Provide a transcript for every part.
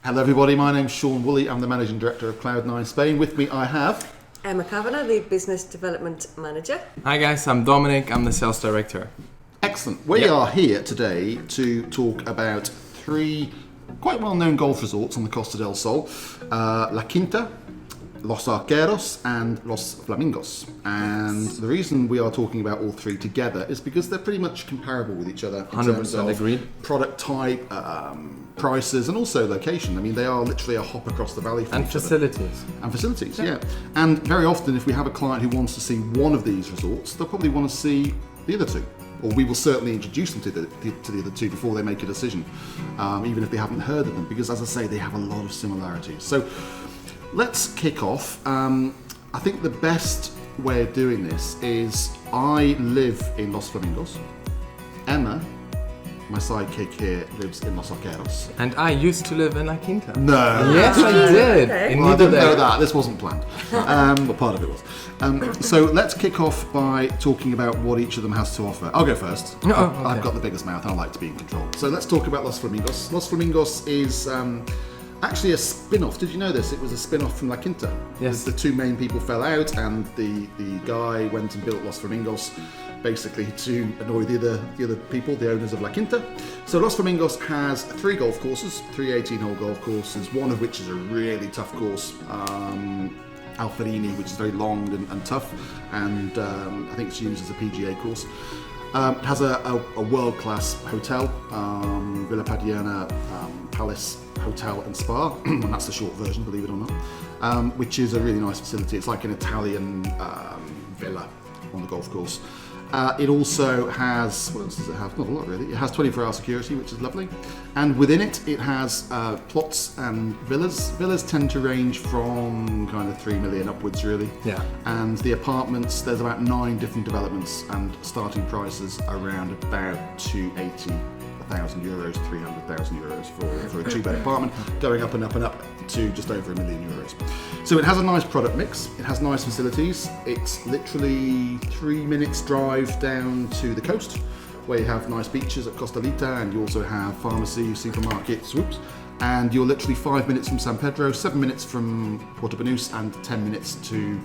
Hello everybody, my name's Sean Woolley, I'm the Managing Director of Cloud9 Spain. With me I have... Emma Kavanagh, the Business Development Manager. Hi guys, I'm Dominic, I'm the Sales Director. Excellent. We are here today to talk about three quite well-known golf resorts on the Costa del Sol. La Quinta, Los Arqueros and Los Flamingos. And the reason we are talking about all three together is because they're pretty much comparable with each other in terms of agreed. Product type, prices and also location. I mean, they are literally a hop across the valley from And facilities. And facilities, yeah. And very often if we have a client who wants to see one of these resorts, they'll probably want to see the other two. Or we will certainly introduce them to the other two before they make a decision, even if they haven't heard of them, because as I say, they have a lot of similarities. So let's kick off. I think the best way of doing this is I live in Los Flamingos. Emma, my sidekick here, lives in Los Arqueros. And I used to live in La Quinta. No. Yes, I did. Okay. Well, I didn't know that. This wasn't planned. But part of it was. So let's kick off by talking about what each of them has to offer. I'll go first. Oh, okay. I've got the biggest mouth and I like to be in control. So let's talk about Los Flamingos. Los Flamingos is actually a spin-off. Did you know this? It was a spin-off from La Quinta. Yes. The two main people fell out and the guy went and built Los Flamingos basically to annoy the other people, the owners of La Quinta. So Los Flamingos has three golf courses, three 18-hole golf courses, one of which is a really tough course, Alfarini, which is very long and tough, and I think it's used as a PGA course. It has a world-class hotel, Villa Padierna Palace Hotel and Spa, and that's the short version, believe it or not, which is a really nice facility. It's like an Italian villa on the golf course. It also has, what else does it have? Not a lot really. It has 24-hour security, which is lovely. And within it, it has plots and villas. Villas tend to range from kind of 3 million upwards really. Yeah. And the apartments, there's about 9 different developments and starting prices around about 280,000 euros, 300,000 euros for a 2-bed apartment, going up and up and up to just over €1 million. So it has a nice product mix, it has nice facilities, it's literally 3 minutes drive down to the coast where you have nice beaches at Costa and you also have pharmacy, supermarkets, and you're literally 5 minutes from San Pedro, 7 minutes from Puerto Banús and 10 minutes to,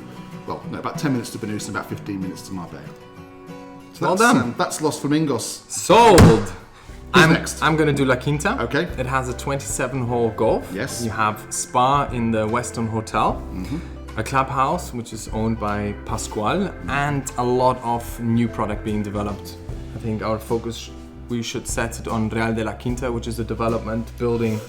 about 10 minutes to Banús and about 15 minutes to Marbella. So Well done. That's Los Flamingos. Sold! Next? I'm gonna do La Quinta. Okay. It has a 27-hole golf. Yes. You have spa in the Western Hotel, a clubhouse which is owned by Pascual, and a lot of new product being developed. I think our focus, we should set it on Real de la Quinta, which is a development building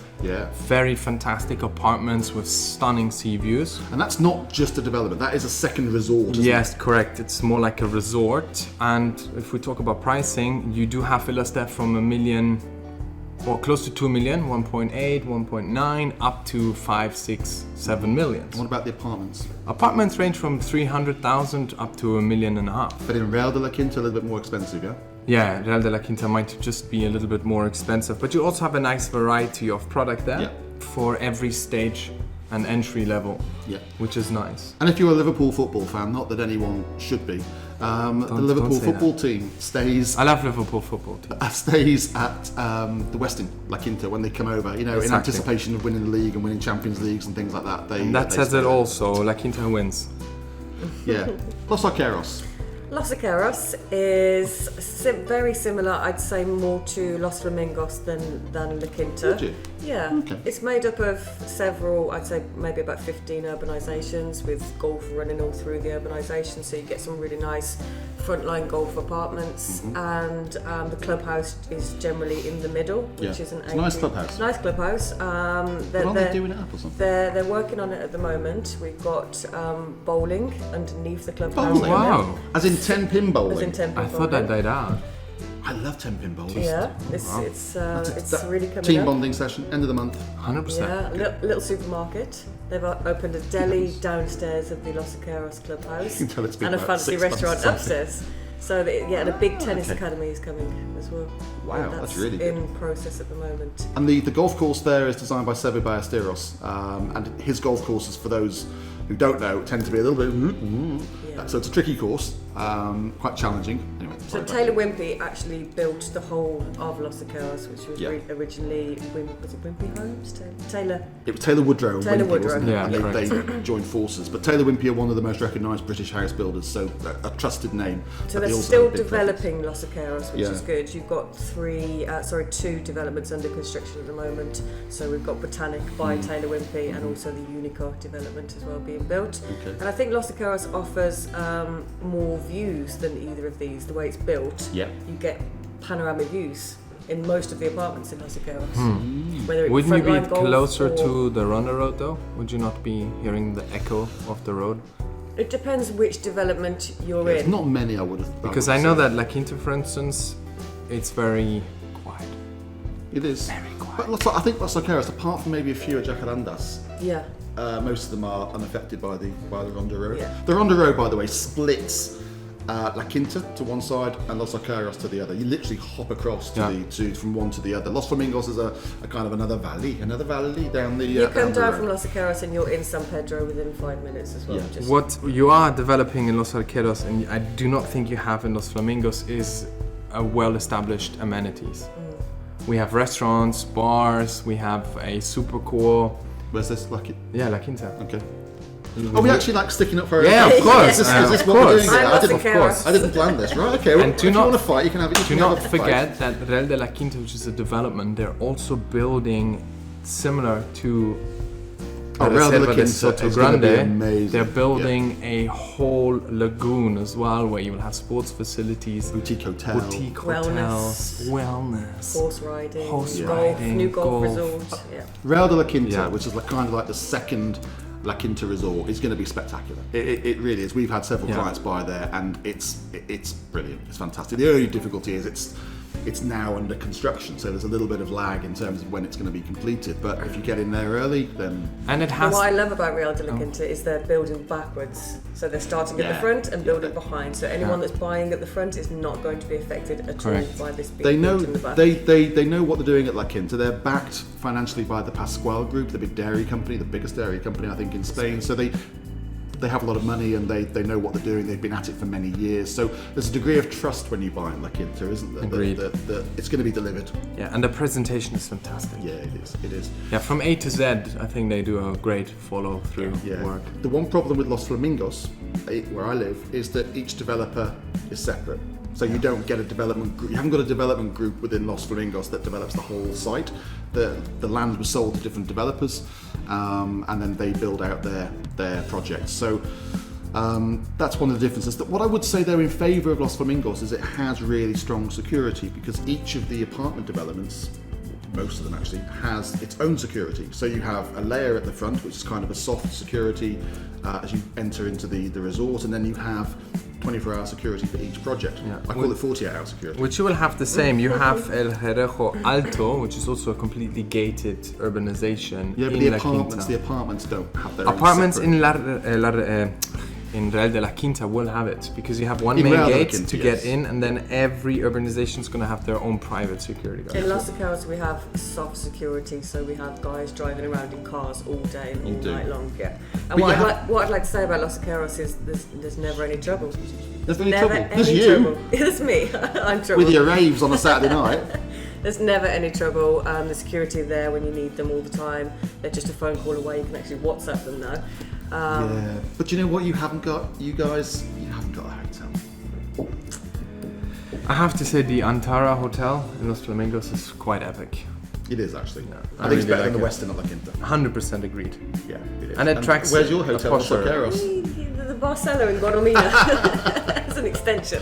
very fantastic apartments with stunning sea views. And that's not just a development, that is a second resort, isn't Yes, correct. It's more like a resort. And if we talk about pricing, you do have villas there from $1 million, or close to 2 million, 1.8, 1.9, up to 5, 6, 7 million. What about the apartments? Apartments range from 300,000 up to $1.5 million. But in Real de la Quinta, a little bit more expensive, yeah? Yeah, Real de la Quinta might just be a little bit more expensive, but you also have a nice variety of product there for every stage and entry level, which is nice. And if you're a Liverpool football fan, not that anyone should be, the Liverpool football team stays... I love Liverpool football team. Stays at the Westin, La Quinta, when they come over, you know, in anticipation of winning the league and winning Champions Leagues and things like that. That says it also, La Quinta wins. Yeah. Los Arqueros. Los Arqueros is very similar, I'd say, more to Los Flamingos than La Quinta. Would you? Yeah. Okay. It's made up of several, I'd say maybe about 15 urbanisations with golf running all through the urbanisation, so you get some really nice frontline golf apartments, and the clubhouse is generally in the middle, which is an nice clubhouse. Nice clubhouse. Are they doing it up or something? They're working on it at the moment. We've got bowling underneath the clubhouse. Bowling? Wow. As in 10-pin bowling? As in 10-pin I thought that died out. I love 10-pin bowling. Yeah, it's really coming Team up. bonding session, end of the month. 100%. Yeah, little supermarket. They've opened a deli downstairs of the Los Arqueros clubhouse, You can tell it's been and a about fancy 6 months restaurant or something. upstairs. So and a big tennis academy is coming as well. Wow, that's really good. in process at the moment. And the golf course there is designed by Seve Ballesteros, and his golf courses, for those who don't know, tend to be a little bit... So it's a tricky course. quite challenging. Anyway, So Taylor Wimpey actually built the whole of Los Arqueros, which was originally was it Wimpey Homes? Taylor. It was Taylor Woodrow and Taylor Wimpey, Woodrow. wasn't it? Yeah, And they joined forces. But Taylor Wimpey are one of the most recognised British house builders, so a trusted name. So but they're also still have a big developing Los Arqueros, which Yeah. is good. You've got two developments under construction at the moment. So we've got Botanic by Taylor Wimpey and also the Unico development as well being built. Okay. And I think Los Arqueros offers more views than either of these. The way it's built, Yeah. you get panoramic views in most of the apartments in Los Arqueros. Whether it's Wouldn't you be frontline golf closer or- to the Ronda Road though? Would you not be hearing the echo of the road? It depends which development you're There's in. not many, I would have. Because I know that La Quinta, for instance, it's very quiet. It is. Very quiet. But I think Los Arqueros, apart from maybe a few at Jacarandas, Yeah. most of them are unaffected by the Ronda Road. Yeah. The Ronda Road, by the way, splits La Quinta to one side and Los Arqueros to the other. You literally hop across from one to the other. Los Flamingos is a kind of another valley down the. You come the down road. from Los Arqueros and you're in San Pedro within 5 minutes as well. Yeah. Just What you are developing in Los Arqueros, and I do not think you have in Los Flamingos, is a well-established amenities. We have restaurants, bars, we have a super cool. Where's this? Lucky. Yeah, La Quinta. Okay. Are we actually like sticking up for? Yeah, of course. Is this of what we're course. doing here? I'm I Los didn't, Arqueros. I didn't plan this. Right? Okay. Well, And if do you not- want to fight, you can have it. You Do can not have a fight. forget that Real de la Quinta, which is a development, they're also building similar to Real de la Reserva de Quinta Soto is gonna be Grande. amazing. They're building a whole lagoon as well, where you will have sports facilities, Boutique hotel. boutique Wellness. hotels, wellness. horse riding, Horse golf, riding, new golf, golf. resort. Yeah. Real de la Quinta, Yeah. which is kind of like the second La Quinta resort, is going to be spectacular. It really is. We've had several Yeah. clients by there, and it's brilliant. It's fantastic. The only difficulty is it's now under construction, so there's a little bit of lag in terms of when it's going to be completed. But if you get in there early, then And it But has what I love about Real de la Quinta is they're building backwards. So they're starting at the Yeah. front and building behind. So anyone Yeah. that's buying at the front is not going to be affected at Correct. all by this being they know built in the back. they know what they're doing at La Quinta. They're backed financially by the Pascual Group, the big dairy company, the biggest dairy company I think in Spain. So they have a lot of money and they know what they're doing. They've been at it for many years. So there's a degree of trust when you buy in La Quinta, isn't there? Agreed. That it's going to be delivered. yeah, and the presentation is fantastic. Yeah, it is. It is. Yeah, from A to Z, I think they do a great follow through Yeah. work. The one problem with Los Flamingos, where I live, is that each developer is separate. So you don't get a development group. You haven't got a development group within Los Flamingos that develops the whole site. The land was sold to different developers, and then they build out their projects. So that's one of the differences. What I would say though in favour of Los Flamingos is it has really strong security, because each of the apartment developments, most of them actually, has its own security. So you have a layer at the front, which is kind of a soft security as you enter into the resort, and then you have 24-hour security for each project. Yeah. I call it 48-hour security. Which you will have the same. You have El Jerejo Alto, which is also a completely gated urbanization Yeah, but in the La apartments Quinta. don't have their own Apartments separate- in Real de la Quinta will have it, because you have one In main Real de la gate Quinta, to yes. get in, and then every urbanization is going to have their own private security guard. In Los Arqueros we have soft security, so we have guys driving around in cars all day and You all do. night long. Yeah. But And you what I'd like to say about Los Arqueros is there's never any trouble. There's no Never trouble. any There's you trouble. It's me. I'm trouble. with your raves on a Saturday night. There's never any trouble. The security are there when you need them all the time. They're just a phone call away. You can actually WhatsApp them now. Yeah, but you know what? You haven't got a hotel. I have to say the Antara Hotel in Los Flamingos is quite epic. It is actually. I I think it's really better like than the it. Westin at La Quinta. 100% agreed. Yeah, it is. And it attracts Where's your a hotel? Los posher. Arqueros. The Barcelona in Guadalmina. It's an extension.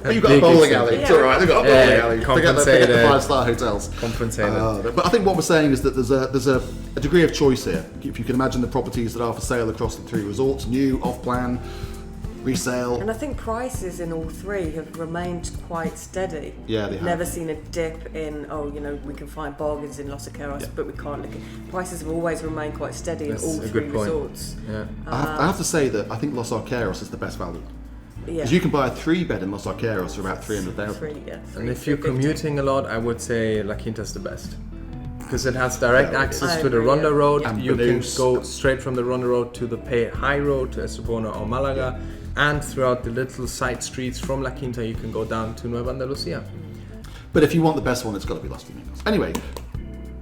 But you've got a Big bowling extent. alley. It's Yeah. all right. They've got a Yeah, bowling alley. Forget the compensated. 5-star hotels. Compensated. But I think what we're saying is that there's a degree of choice here. If you can imagine the properties that are for sale across the 3 resorts, new, off-plan, resale. And I think prices in all 3 have remained quite steady. Yeah, they have. Never seen a dip in, we can find bargains in Los Arqueros, but we can't look at... Prices have always remained quite steady That's in all a 3 good point. resorts. Yeah. I have to say that I think Los Arqueros is the best value. Yeah. Because you can buy a 3-bed in Los Arqueros for about 300,000. 3, yeah. And if you're commuting a lot, I would say La Quinta's the best. Because it has direct Yeah, it access is. to the I agree, Ronda yeah. Road. And You can Banús. go straight from the Ronda Road to the High Road to Estepona or Malaga. And throughout the little side streets from La Quinta, you can go down to Nueva Andalucía. But if you want the best one, it's got to be Los Flamingos. Anyway,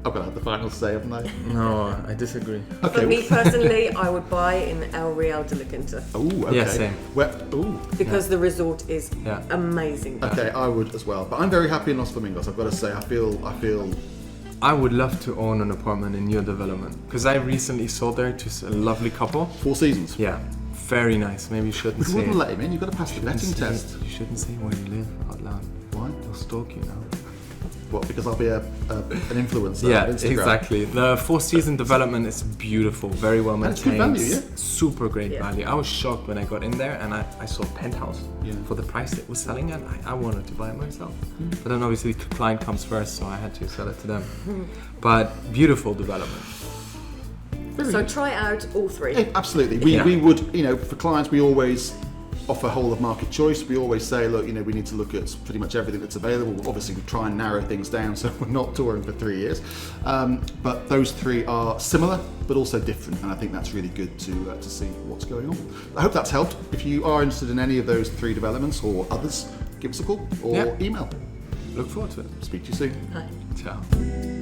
I've got to have the final say, haven't I? No, I disagree. For me personally, I would buy in El Real de la Quinta Oh, okay. Yeah, same. because the resort is Yeah. amazing. Okay, I would as well. But I'm very happy in Los Flamingos. I've got to say, I feel. I would love to own an apartment in your development because I recently sold there to a lovely couple. 4 seasons. Yeah, very nice. Maybe you shouldn't You say. wouldn't let him in. You've got to pass the vetting test. You shouldn't say where you live out loud. Why? They'll stalk you now. What? Because I'll be an influencer Yeah, on Instagram. exactly. The 4-season development is beautiful, very well And it's maintained. good value, yeah? Super great Yeah. value. I was shocked when I got in there and I saw a penthouse Yeah. for the price it was selling at. I wanted to buy it myself. But then obviously the client comes first, so I had to sell it to them. But beautiful development. So try out all 3. Yeah, absolutely. Yeah. We would, for clients, we always offer whole of market choice. We always say, look, we need to look at pretty much everything that's available. Obviously, we try and narrow things down so we're not touring for 3 years. But those 3 are similar, but also different. And I think that's really good to see what's going on. I hope that's helped. If you are interested in any of those 3 developments or others, give us a call or Yeah. email. Look forward to it. Speak to you soon. Hi. Ciao.